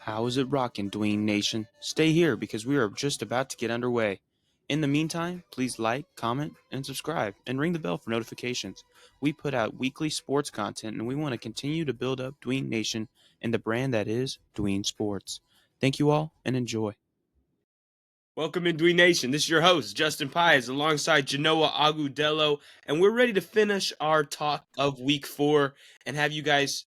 How is it rocking, Dween Nation? Stay here because we are just about to get underway. In the meantime, please like, comment, and subscribe, and ring the bell for notifications. We put out weekly sports content, and we want to continue to build up Dween Nation and the brand that is Dween Sports. Thank you all, and enjoy. Welcome in, Dween Nation. This is your host, Justin Pies, alongside Genoa Agudelo, and we're ready to finish our talk of Week 4 and have you guys,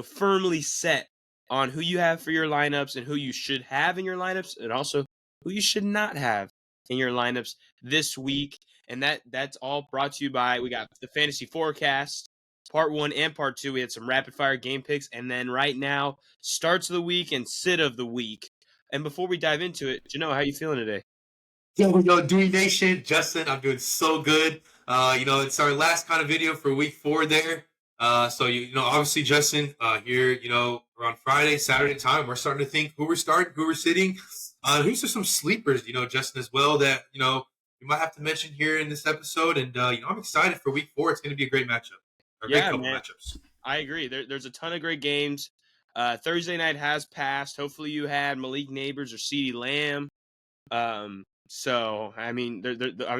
firmly set on who you have for your lineups and who you should have in your lineups, and also who you should not have in your lineups this week. And that's all brought to you by, we got the Fantasy Forecast, Part 1 and Part 2. We had some rapid-fire game picks, and then right now, starts of the week and sit of the week. And before we dive into it, Genoa, how are you feeling today? Yo, Dween Nation, Justin, I'm doing so good. It's our last kind of video for Week 4 there. Obviously, Justin, here, around Friday, Saturday time, we're starting to think who we're starting, who we're sitting. Who's some sleepers, Justin, as well, that, we might have to mention here in this episode. And, I'm excited for Week 4. It's going to be a great matchup. Great couple matchups. I agree. There's a ton of great games. Thursday night has passed. Hopefully you had Malik Neighbors or CeeDee Lamb.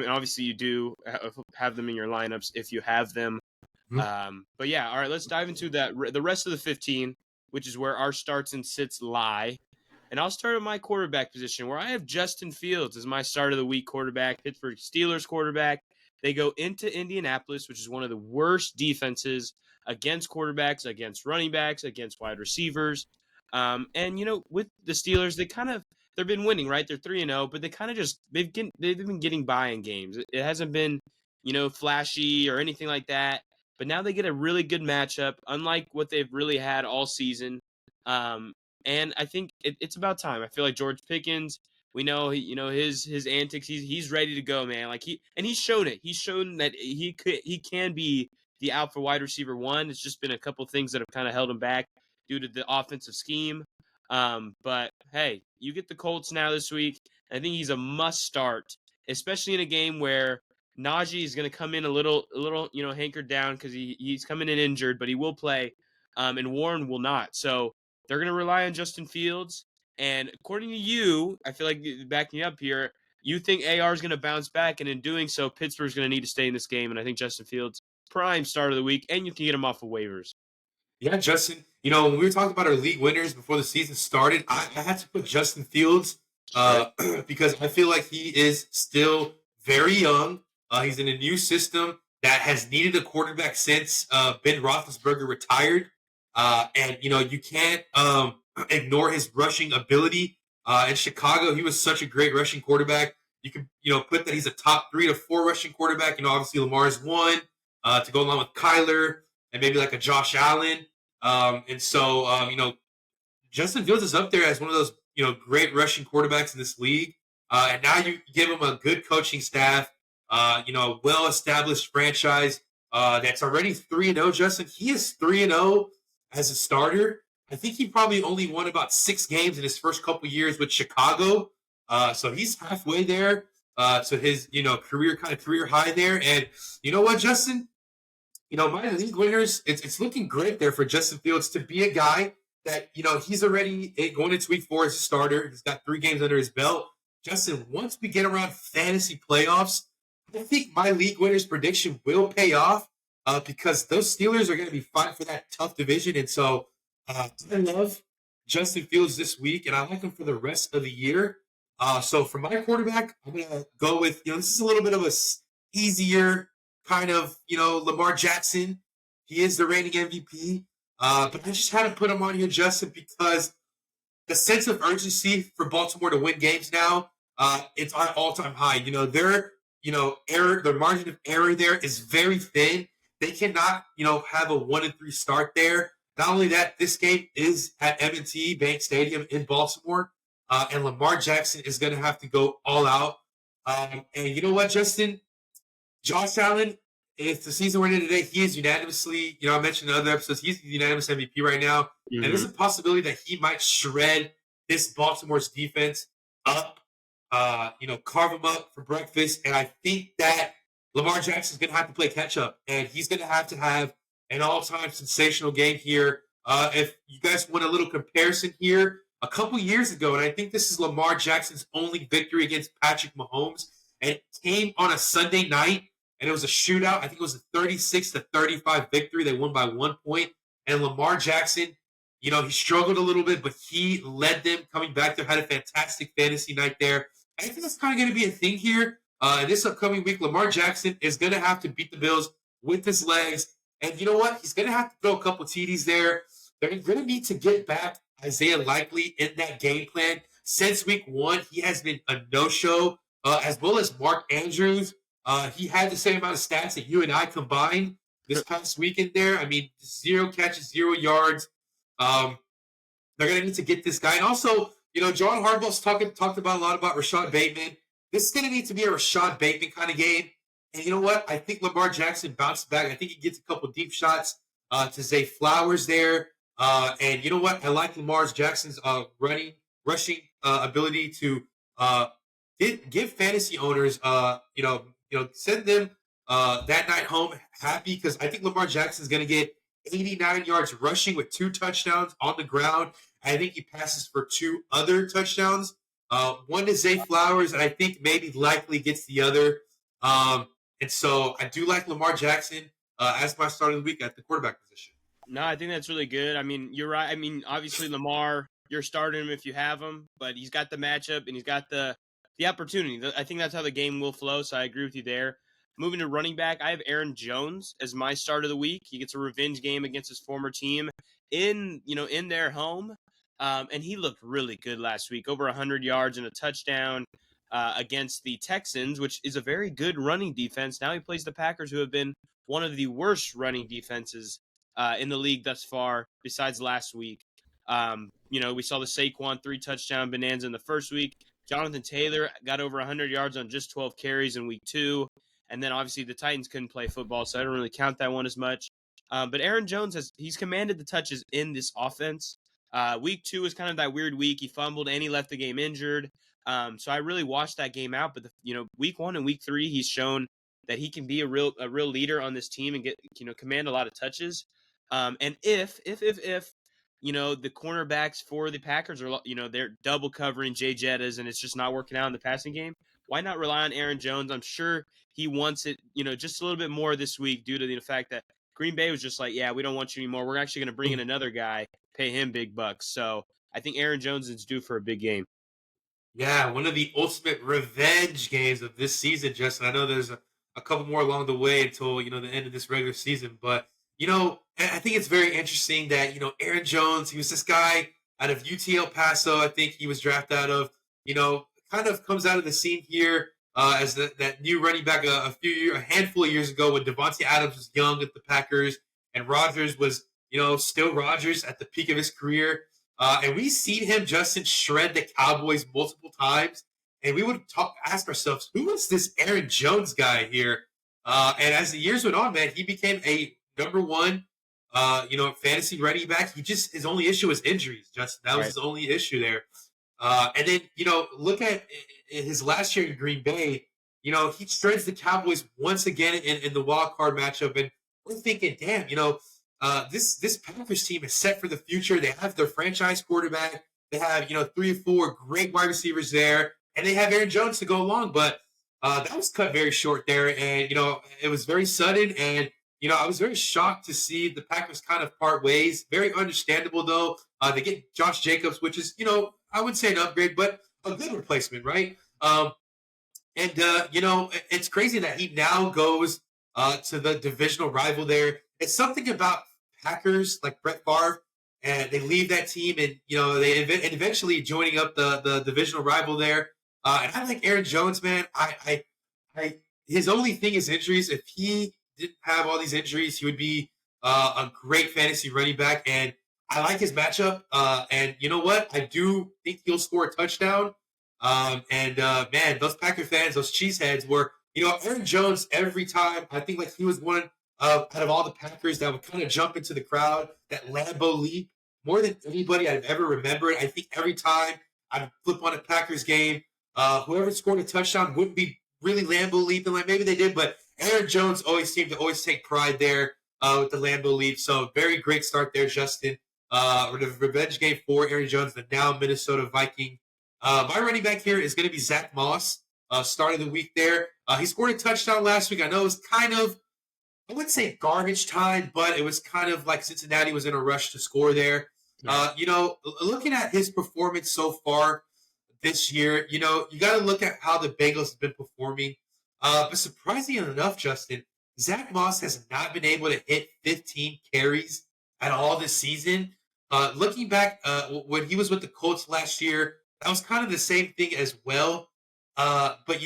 Obviously you do have them in your lineups if you have them. Mm-hmm. But yeah, all right, let's dive into the rest of the 15, which is where our starts and sits lie. And I'll start at my quarterback position, where I have Justin Fields as my start of the week quarterback, Pittsburgh Steelers quarterback. They go into Indianapolis, which is one of the worst defenses against quarterbacks, against running backs, against wide receivers. With the Steelers, they've been winning, right? They're 3-0, but they kind of just they've been getting by in games. It hasn't been, flashy or anything like that. But now they get a really good matchup, unlike what they've really had all season. And I think it's about time. I feel like George Pickens, we know his antics. He's ready to go, man. He's shown it. He's shown that he can be the alpha wide receiver one. It's just been a couple things that have kind of held him back due to the offensive scheme. But hey, you get the Colts now this week. I think he's a must start, especially in a game where Najee is going to come in a little, hankered down because he's coming in injured, but he will play, and Warren will not. So they're going to rely on Justin Fields. And according to you, I feel like backing you up here, you think AR is going to bounce back, and in doing so, Pittsburgh's going to need to stay in this game. And I think Justin Fields, prime start of the week, and you can get him off of waivers. Yeah, Justin, when we were talking about our league winners before the season started, I had to put Justin Fields because I feel like he is still very young. He's in a new system that has needed a quarterback since Ben Roethlisberger retired. You can't ignore his rushing ability. In Chicago, he was such a great rushing quarterback. You can, put that he's a top 3 to 4 rushing quarterback. Obviously Lamar's 1 to go along with Kyler and maybe like a Josh Allen. Justin Fields is up there as one of those, great rushing quarterbacks in this league. And now you give him a good coaching staff, a well-established franchise that's already 3-0. Justin, he is 3-0 as a starter. I think he probably only won about 6 games in his first couple years with Chicago. So he's halfway there to his, career high there. And you know what, Justin? My league winners, it's looking great there for Justin Fields to be a guy that, he's already going into Week 4 as a starter. He's got 3 games under his belt. Justin, once we get around fantasy playoffs, I think my league winners prediction will pay off because those Steelers are going to be fighting for that tough division. And so I love Justin Fields this week, and I like him for the rest of the year. So for my quarterback, I'm going to go with, this is a little bit of a easier kind of, Lamar Jackson. He is the reigning MVP. But I just had to put him on here, Justin, because the sense of urgency for Baltimore to win games now, it's on all-time high. Their margin of error there is very thin. They cannot, have a 1-3 start there. Not only that, this game is at M&T Bank Stadium in Baltimore, and Lamar Jackson is going to have to go all out. And you know what, Justin? Josh Allen, if the season we're in today, he is unanimously, I mentioned in other episodes, he's the unanimous MVP right now. Mm-hmm. And there's a possibility that he might shred this Baltimore's defense up, carve them up for breakfast. And I think that Lamar Jackson's going to have to play catch up, and he's going to have an all-time sensational game here. If you guys want a little comparison here, a couple years ago, and I think this is Lamar Jackson's only victory against Patrick Mahomes, and it came on a Sunday night, and it was a shootout. I think it was a 36-35 victory. They won by 1 point, and Lamar Jackson, he struggled a little bit, but he led them coming back there, had a fantastic fantasy night there. I think that's kind of going to be a thing here. This upcoming week, Lamar Jackson is going to have to beat the Bills with his legs. And you know what? He's going to have to throw a couple TDs there. They're going to need to get back Isaiah Likely in that game plan. Since week 1, he has been a no-show, as well as Mark Andrews. He had the same amount of stats that you and I combined this past weekend there. I mean, 0 catches, 0 yards. They're going to need to get this guy. And also, John Harbaugh's talked about a lot about Rashad Bateman. This is going to need to be a Rashad Bateman kind of game. And you know what? I think Lamar Jackson bounced back. I think he gets a couple deep shots to Zay Flowers there. And you know what? I like Lamar Jackson's rushing ability to give fantasy owners, send them that night home happy, because I think Lamar Jackson's going to get 89 yards rushing with 2 touchdowns on the ground. I think he passes for 2 other touchdowns. One to Zay Flowers, and I think maybe Likely gets the other. And so I do like Lamar Jackson as my start of the week at the quarterback position. No, I think that's really good. I mean, you're right. I mean, obviously Lamar, you're starting him if you have him, but he's got the matchup and he's got the opportunity. I think that's how the game will flow, so I agree with you there. Moving to running back, I have Aaron Jones as my start of the week. He gets a revenge game against his former team in their home. And he looked really good last week, over 100 yards and a touchdown against the Texans, which is a very good running defense. Now he plays the Packers, who have been one of the worst running defenses in the league thus far, besides last week. We saw the Saquon 3-touchdown bonanza in the first week. Jonathan Taylor got over 100 yards on just 12 carries in week 2. And then obviously the Titans couldn't play football, so I don't really count that one as much. But Aaron Jones he's commanded the touches in this offense. Week 2 is kind of that weird week. He fumbled and he left the game injured. So I really watched that game out. But week 1 and week 3, he's shown that he can be a real leader on this team and get command a lot of touches. And if the cornerbacks for the Packers are they're double covering Jay Jettas and it's just not working out in the passing game, why not rely on Aaron Jones? I'm sure he wants it just a little bit more this week due to the fact that Green Bay was just like, yeah, we don't want you anymore. We're actually going to bring in another guy, pay him big bucks. So I think Aaron Jones is due for a big game. Yeah, one of the ultimate revenge games of this season, Justin. I know there's a couple more along the way until, the end of this regular season. But, I think it's very interesting that, Aaron Jones, he was this guy out of UT El Paso. I think he was drafted out of, kind of comes out of the scene here as that new running back a handful of years ago when Davante Adams was young at the Packers and Rodgers was, still Rodgers at the peak of his career. And we seen him, Justin, shred the Cowboys multiple times. And we would ask ourselves, who is this Aaron Jones guy here? And as the years went on, man, he became a number 1, fantasy running back. His only issue was injuries, Justin. That was his only issue there. And then, look at his last year in Green Bay. He shreds the Cowboys once again in the wild card matchup. And we're thinking, damn, this Packers team is set for the future. They have their franchise quarterback. They have, 3 or 4 great wide receivers there. And they have Aaron Jones to go along. But that was cut very short there. And, it was very sudden. And, I was very shocked to see the Packers kind of part ways. Very understandable, though. They get Josh Jacobs, which is, I would say an upgrade, but a good replacement, right? It's crazy that he now goes to the divisional rival there. It's something about Packers, like Brett Favre, and they leave that team and, they eventually joining up the divisional rival there. And I like Aaron Jones, man. His only thing is injuries. If he didn't have all these injuries, he would be a great fantasy running back. And I like his matchup. And you know what? I do think he'll score a touchdown. Man, those Packer fans, those cheeseheads were, Aaron Jones every time. I think like he was one out of all the Packers that would kind of jump into the crowd, that Lambeau leap, more than anybody I've ever remembered. I think every time I'd flip on a Packers game, whoever scored a touchdown wouldn't be really Lambeau leaping. Like maybe they did, but Aaron Jones always seemed to take pride there with the Lambeau leap. So very great start there, Justin. or the revenge game for Aaron Jones, the now Minnesota Viking. My running back here is going to be Zack Moss, start of the week there. He scored a touchdown last week. I know it was kind of, I wouldn't say garbage time, but it was kind of like Cincinnati was in a rush to score there. Yeah. Looking at his performance so far this year, you got to look at how the Bengals have been performing. But surprisingly enough, Justin, Zack Moss has not been able to hit 15 carries at all this season. Looking back, when he was with the Colts last year, that was kind of the same thing as well. But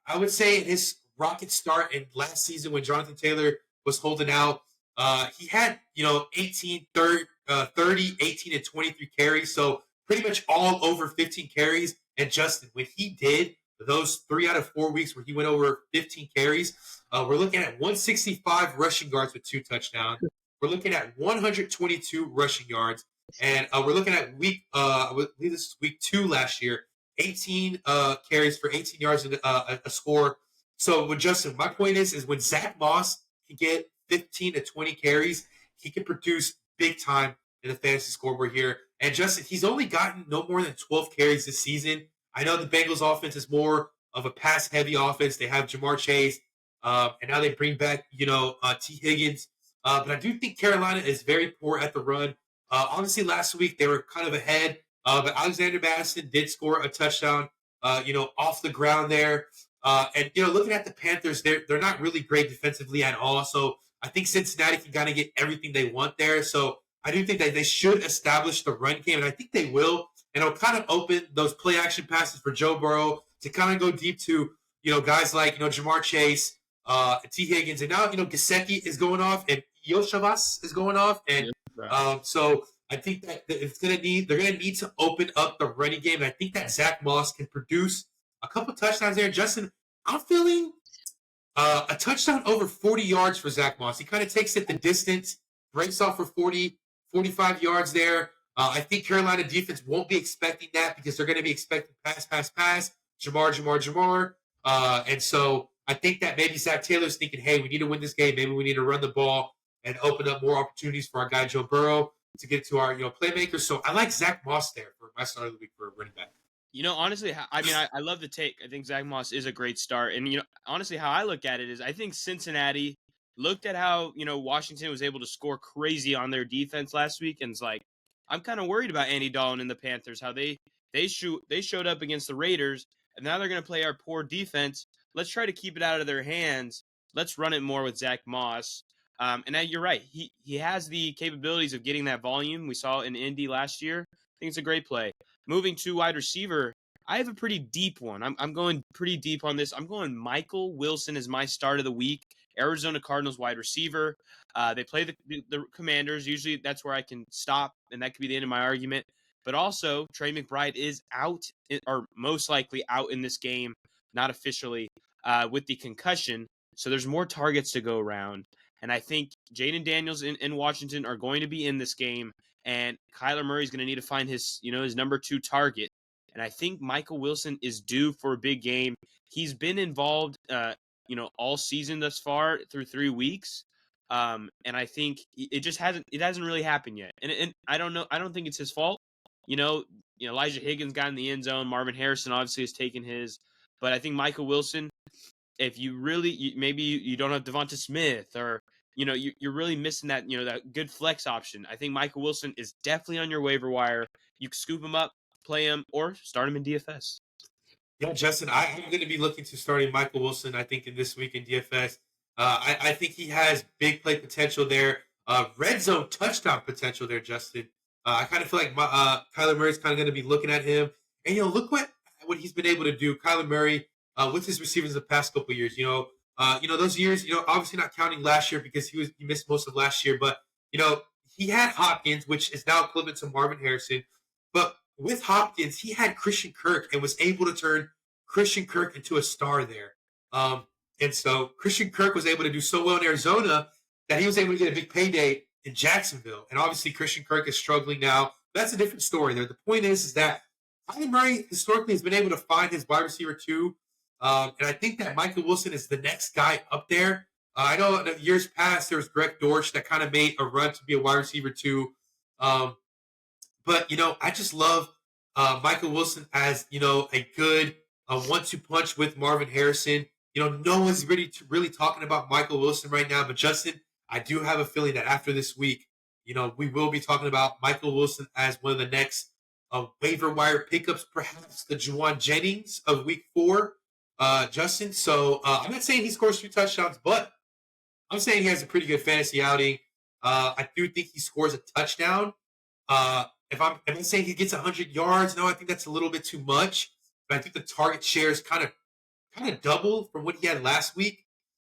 I would say his rocket start in last season when Jonathan Taylor was holding out, he had 18, 30, 18, and 23 carries, so pretty much all over 15 carries. And Justin, when he did those 3 out of 4 weeks where he went over 15 carries, we're looking at 165 rushing yards with 2 touchdowns. We're looking at 122 rushing yards, and we're looking at I believe this is week 2 last year, 18 carries for 18 yards and a score. So with Justin, my point is when Zack Moss can get 15 to 20 carries, he can produce big time in the fantasy scoreboard here. And Justin, he's only gotten no more than 12 carries this season. I know the Bengals offense is more of a pass-heavy offense. They have Jamar Chase, and now they bring back, T. Higgins. But I do think Carolina is very poor at the run. Honestly, last week they were kind of ahead, but Alexander Madison did score a touchdown, off the ground there. And looking at the Panthers, they're not really great defensively at all. So I think Cincinnati can kind of get everything they want there. So I do think that they should establish the run game, and I think they will. And it'll kind of open those play action passes for Joe Burrow to kind of go deep to guys like Jamar Chase, T. Higgins, and now Gesicki is going off, and Yoshavas is going off, and so I think that they're gonna need to open up the running game. And I think that Zack Moss can produce a couple touchdowns there. Justin, I'm feeling a touchdown over 40 yards for Zack Moss. He kind of takes it the distance, breaks off for 40, 45 yards there. I think Carolina defense won't be expecting that because they're going to be expecting pass, Jamar. And so I think that maybe Zach Taylor's thinking, hey, we need to win this game. Maybe we need to run the ball and open up more opportunities for our guy Joe Burrow to get to our playmakers. So I like Zack Moss there for my start of the week for a running back. Honestly, I love the take. I think Zack Moss is a great start. And, honestly, how I look at it is I think Cincinnati looked at how, Washington was able to score crazy on their defense last week. And it's like, I'm kind of worried about Andy Dalton and the Panthers, how they showed up against the Raiders, and now they're going to play our poor defense. Let's try to keep it out of their hands. Let's run it more with Zack Moss. And now you're right. He has the capabilities of getting that volume. We saw in Indy last year. I think it's a great play. Moving to wide receiver, I have a pretty deep one. I'm going pretty deep on this. I'm going Michael Wilson as my start of the week. Arizona Cardinals wide receiver. They play the Commanders. Usually that's where I can stop, and that could be the end of my argument. But also, Trey McBride is out, or most likely out in this game, not officially, with the concussion. So there's more targets to go around. And I think Jaden Daniels in Washington are going to be in this game, and Kyler Murray is going to need to find his number 2 target. And I think Michael Wilson is due for a big game. He's been involved, all season thus far through 3 weeks. And I think it hasn't really happened yet. And I don't know. I don't think it's his fault. Elijah Higgins got in the end zone. Marvin Harrison obviously has taken his. But I think Michael Wilson, if you really, maybe you don't have Devonta Smith, or, you're really missing that, that good flex option. I think Michael Wilson is definitely on your waiver wire. You can scoop him up, play him, or start him in DFS. Yeah, Justin, I'm going to be looking to starting Michael Wilson, I think, in this week in DFS. I think he has big play potential there. Red zone touchdown potential there, Justin. I kind of feel like Kyler Murray's kind of going to be looking at him. And, look what he's been able to do. Kyler Murray, with his receivers the past couple of years, those years, obviously not counting last year because he missed most of last year. But, he had Hopkins, which is now equivalent to Marvin Harrison. But with Hopkins, he had Christian Kirk and was able to turn Christian Kirk into a star there. And so Christian Kirk was able to do so well in Arizona that he was able to get a big payday in Jacksonville. And obviously Christian Kirk is struggling now. That's a different story there. The point is that Kyler Murray historically has been able to find his wide receiver too. And I think that Michael Wilson is the next guy up there. I know in years past there was Greg Dortch that kind of made a run to be a wide receiver too. Um, but, I just love Michael Wilson as, a good 1-2 punch with Marvin Harrison. No one's really talking about Michael Wilson right now, but Justin, I do have a feeling that after this week, we will be talking about Michael Wilson as one of the next waiver wire pickups, perhaps the Juwan Jennings of week 4, Justin. So I'm not saying he scores 3 touchdowns, but I'm saying he has a pretty good fantasy outing. I do think he scores a touchdown. If I'm saying he gets 100 yards, no, I think that's a little bit too much. But I think the target share is kind of double from what he had last week.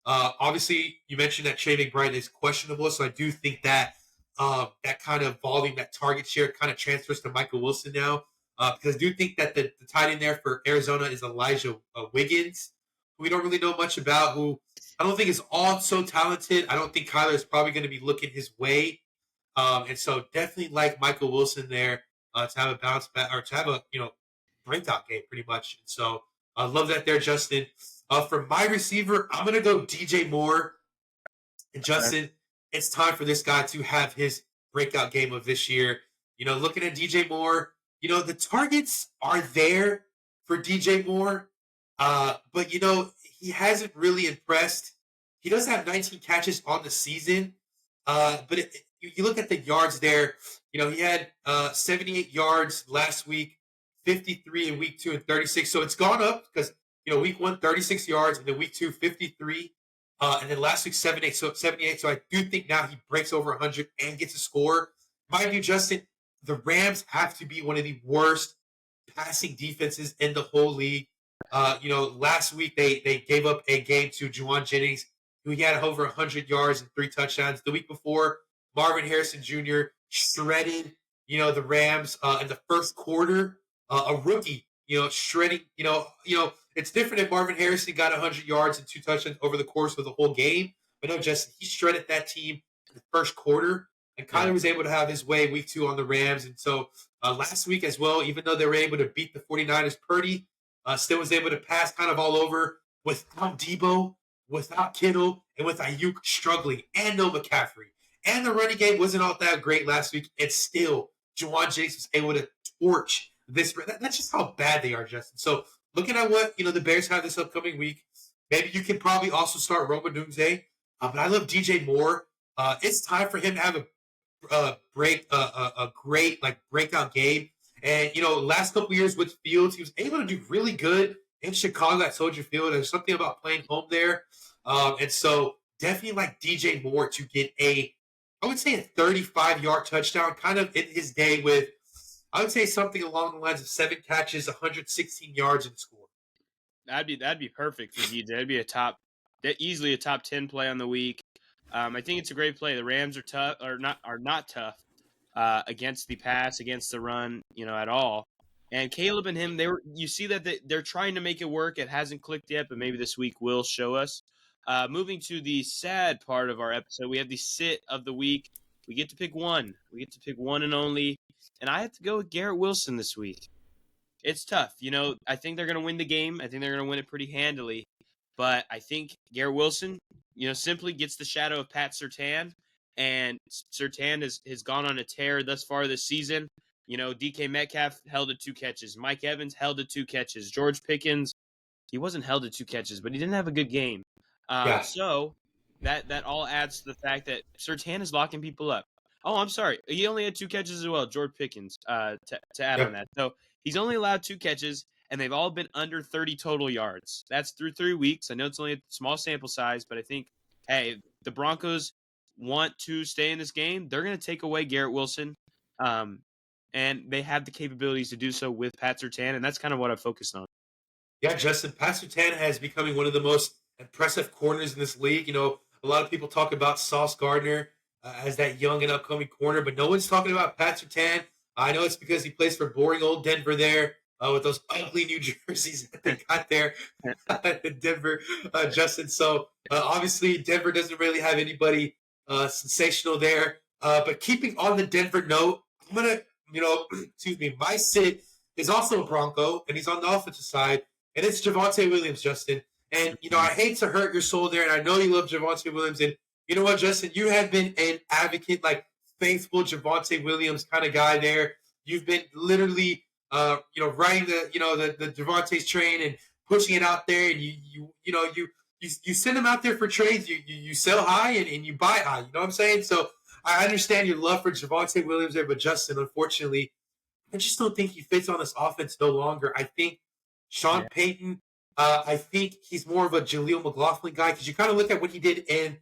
Obviously, you mentioned that Trey McBride is questionable, so I do think that that kind of volume, that target share, kind of transfers to Michael Wilson now. Because I do think that the tight end there for Arizona is Elijah Wiggins, who we don't really know much about, who I don't think is all so talented. I don't think Kyler is probably going to be looking his way. And so definitely like Michael Wilson there to have a bounce back or to have a, breakout game pretty much. And so I love that there, Justin. For my receiver, I'm going to go DJ Moore. And Justin, it's time for this guy to have his breakout game of this year. Looking at DJ Moore, the targets are there for DJ Moore. But, he hasn't really impressed. He does have 19 catches on the season. But you look at the yards there, he had 78 yards last week, 53 in week 2, and 36. So it's gone up because, week 1, 36 yards, and then week 2, 53. And then last week, 78. So I do think now he breaks over 100 and gets a score. Mind you, Justin, the Rams have to be one of the worst passing defenses in the whole league. Last week they gave up a game to Juwan Jennings, who he had over 100 yards and 3 touchdowns. The week before, Marvin Harrison Jr. shredded, the Rams in the first quarter. A rookie, shredding, it's different if Marvin Harrison got 100 yards and 2 touchdowns over the course of the whole game. But no, Justin, he shredded that team in the first quarter. And Kyler was able to have his way week 2 on the Rams. And so last week as well, even though they were able to beat the 49ers, Purdy still was able to pass kind of all over without Debo, without Kittle, and with Ayuk struggling, and no McCaffrey. And the running game wasn't all that great last week. And still, Juwan Jennings was able to torch this. That's just how bad they are, Justin. So looking at what, the Bears have this upcoming week, maybe you can probably also start Roma Dunze. But I love DJ Moore. It's time for him to have a great breakout game. And, last couple years with Fields, he was able to do really good in Chicago at Soldier Field. There's something about playing home there. And so definitely like DJ Moore to get I would say a 35-yard touchdown, kind of in his day with, I would say something along the lines of 7 catches, 116 yards and score. That'd be perfect for DJ. That'd be easily a top 10 play on the week. I think it's a great play. The Rams are not tough against the pass, against the run, at all. And Caleb and him, you see that they're trying to make it work. It hasn't clicked yet, but maybe this week will show us. Moving to the sad part of our episode, we have the sit of the week. We get to pick one. We get to pick one and only. And I have to go with Garrett Wilson this week. It's tough. I think they're going to win the game. I think they're going to win it pretty handily. But I think Garrett Wilson, simply gets the shadow of Pat Surtain. And Surtain has gone on a tear thus far this season. DK Metcalf held to 2 catches. Mike Evans held to 2 catches. George Pickens, he wasn't held to 2 catches, but he didn't have a good game. So that all adds to the fact that Surtain is locking people up. Oh, I'm sorry. He only had 2 catches as well, George Pickens, to add on that. So he's only allowed 2 catches, and they've all been under 30 total yards. That's through 3 weeks. I know it's only a small sample size, but I think, hey, the Broncos want to stay in this game. They're going to take away Garrett Wilson, and they have the capabilities to do so with Pat Surtain, and that's kind of what I focused on. Yeah, Justin, Pat Surtain has becoming one of the most impressive corners in this league. A lot of people talk about Sauce Gardner as that young and upcoming corner, but no one's talking about Pat Surtain. I know it's because he plays for boring old Denver there with those ugly New Jerseys that they got there in Denver, Justin. So obviously Denver doesn't really have anybody sensational there. But keeping on the Denver note, I'm going to, my sit is also a Bronco, and he's on the offensive side, and it's Javonte Williams, Justin. And, I hate to hurt your soul there, and I know you love Javonte Williams. And you know what, Justin? You have been an advocate, faithful Javonte Williams kind of guy there. You've been literally, riding the Javonte's train and pushing it out there, and you send him out there for trades. You sell high and you buy high. You know what I'm saying? So I understand your love for Javonte Williams there, but Justin, unfortunately, I just don't think he fits on this offense no longer. I think Sean Payton, I think he's more of a Jaleel McLaughlin guy, because you kind of look at what he did in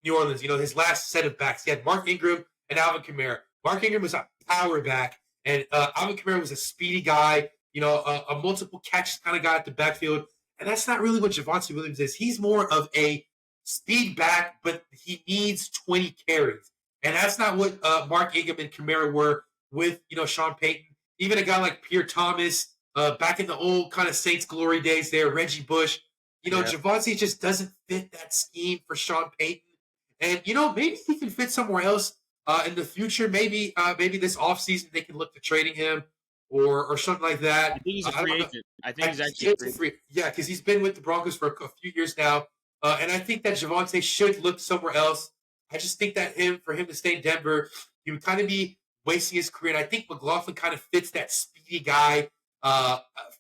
New Orleans. His last set of backs. He had Mark Ingram and Alvin Kamara. Mark Ingram was a power back, and Alvin Kamara was a speedy guy, a multiple catches kind of guy at the backfield. And that's not really what Javonte Williams is. He's more of a speed back, but he needs 20 carries. And that's not what Mark Ingram and Kamara were with, Sean Payton. Even a guy like Pierre Thomas, back in the old kind of Saints glory days there, Reggie Bush. Javonte just doesn't fit that scheme for Sean Payton. And, maybe he can fit somewhere else in the future. Maybe this offseason they can look to trading him or something like that. I think he's a free agent. I think he's actually free. Yeah, because he's been with the Broncos for a few years now. And I think that Javonte should look somewhere else. I just think that for him to stay in Denver, he would kind of be wasting his career. And I think McLaughlin kind of fits that speedy guy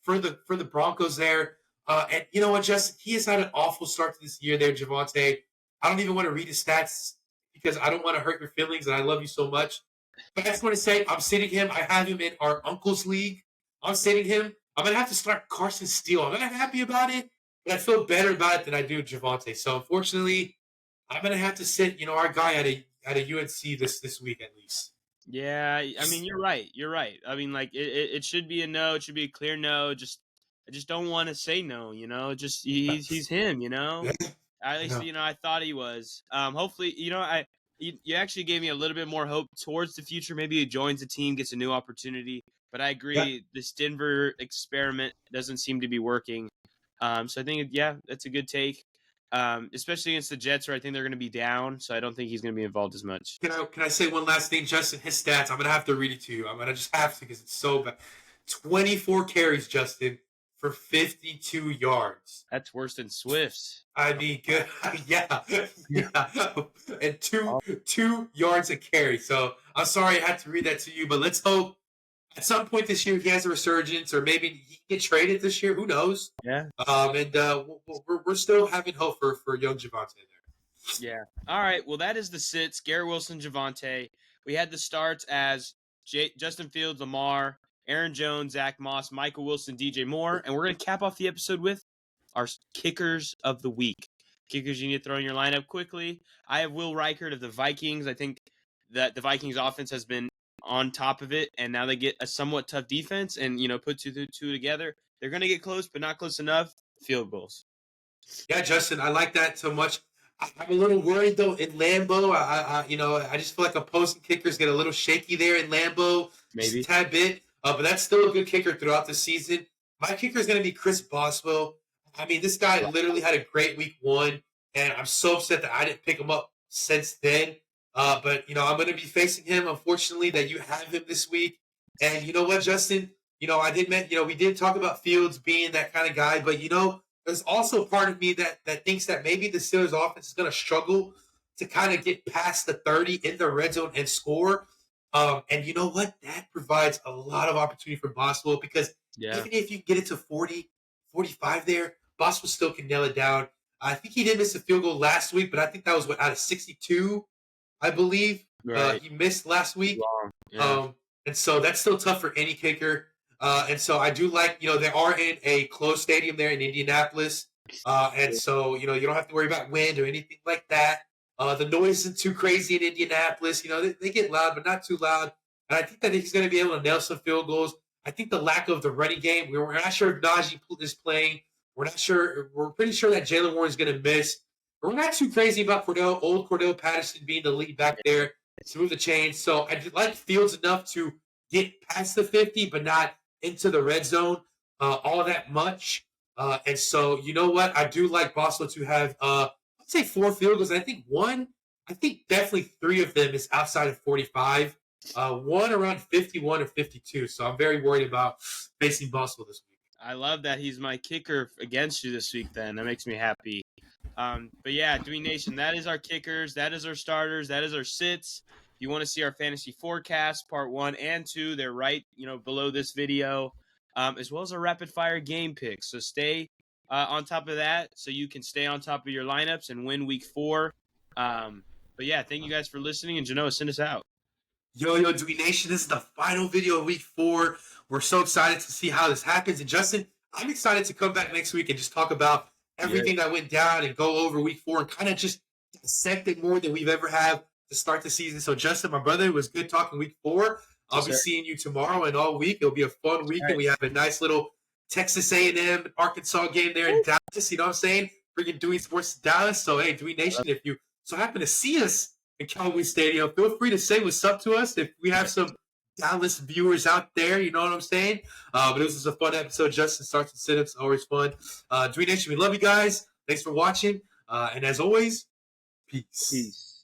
for the Broncos there. And you know what, Justin? He has had an awful start to this year there, Javonte. I don't even want to read his stats because I don't want to hurt your feelings, and I love you so much. But I just want to say, I'm sitting him. I have him in our uncle's league. I'm sitting him. I'm going to have to start Carson Steele. I'm not happy about it, but I feel better about it than I do Javonte. So, unfortunately, I'm going to have to sit, our guy at a UNC this week at least. Yeah, I mean, you're right. I mean, like, it should be a no. It should be a clear no. I just don't want to say no, Just he's him, At least, I thought he was. Hopefully, you actually gave me a little bit more hope towards the future. Maybe he joins the team, gets a new opportunity. But I agree, this Denver experiment doesn't seem to be working. So I think, that's a good take. Especially against the Jets, where I think they're going to be down. So I don't think he's going to be involved as much. Can I say one last thing, Justin? His stats, I'm going to have to read it to you. I'm going to just have to because it's so bad. 24 carries, Justin, for 52 yards. That's worse than Swift's. I mean, good. Yeah. And two yards a carry. So I'm sorry I had to read that to you, but let's hope at some point this year he has a resurgence, or maybe he can get traded this year. Who knows? Yeah. And we're still having hope for young Javonte there. Yeah. All right. Well, that is the sits. Garrett Wilson, Javonte. We had the starts as Justin Fields, Lamar, Aaron Jones, Zack Moss, Michael Wilson, DJ Moore. And we're going to cap off the episode with our kickers of the week. Kickers you need to throw in your lineup quickly. I have Will Reichert of the Vikings. I think that the Vikings offense has been on top of it, and now they get a somewhat tough defense and, put two together. They're going to get close, but not close enough. Field goals. Yeah, Justin, I like that so much. I'm a little worried, though, in Lambeau. I just feel like opposing kickers get a little shaky there in Lambeau. Maybe. Just a tad bit. But that's still a good kicker throughout the season. My kicker is going to be Chris Boswell. I mean, this guy literally had a great week one, and I'm so upset that I didn't pick him up since then. But, I'm going to be facing him, unfortunately, that you have him this week. And you know what, Justin? We did talk about Fields being that kind of guy, but, there's also a part of me that thinks that maybe the Steelers offense is going to struggle to kind of get past the 30 in the red zone and score. And you know what? That provides a lot of opportunity for Boswell because even if you get it to 40, 45 there, Boswell still can nail it down. I think he did miss a field goal last week, but I think that was out of 62, I believe. Right. He missed last week. Yeah. And so that's still tough for any kicker. And so I do like, they are in a closed stadium there in Indianapolis. And so, you don't have to worry about wind or anything like that. The noise isn't too crazy in Indianapolis. They get loud, but not too loud. And I think that he's going to be able to nail some field goals. I think the lack of the running game, we're not sure if Najee is playing. We're not sure. We're pretty sure that Jalen Warren is going to miss. But we're not too crazy about old Cordell Patterson being the lead back there to move the chains. So I like Fields enough to get past the 50, but not into the red zone all that much. And so, you know what? I do like Boswell to have, I'd say 4 field goals. I think definitely 3 of them is outside of 45. One around 51 or 52. So I'm very worried about facing Boswell this week. I love that he's my kicker against you this week then. That makes me happy. But yeah, Dween Nation, that is our kickers, that is our starters, that is our sits. If you want to see our fantasy forecast, part 1 and 2, they're right, below this video, as well as our rapid fire game picks. So stay on top of that, so you can stay on top of your lineups and win week 4. But yeah, thank you guys for listening, and Genoa, send us out. Yo, Dween Nation, this is the final video of week 4. We're so excited to see how this happens. And Justin, I'm excited to come back next week and just talk about everything that went down and go over week 4 and kind of just dissect it more than we've ever had to start the season. So, Justin, my brother, it was good talking week 4. I'll be seeing you tomorrow and all week. It'll be a fun week, and we have a nice little Texas A&M Arkansas game there in Dallas. You know what I'm saying? Bringing Dween Sports to Dallas. So, hey, Dween Nation, if you so happen to see us in Cowboy Stadium, feel free to say what's up to us. If we have some Dallas viewers out there, you know what I'm saying? But this was a fun episode. Justin starts and sit-ups, always fun. Dween Nation, we love you guys. Thanks for watching. And as always, peace.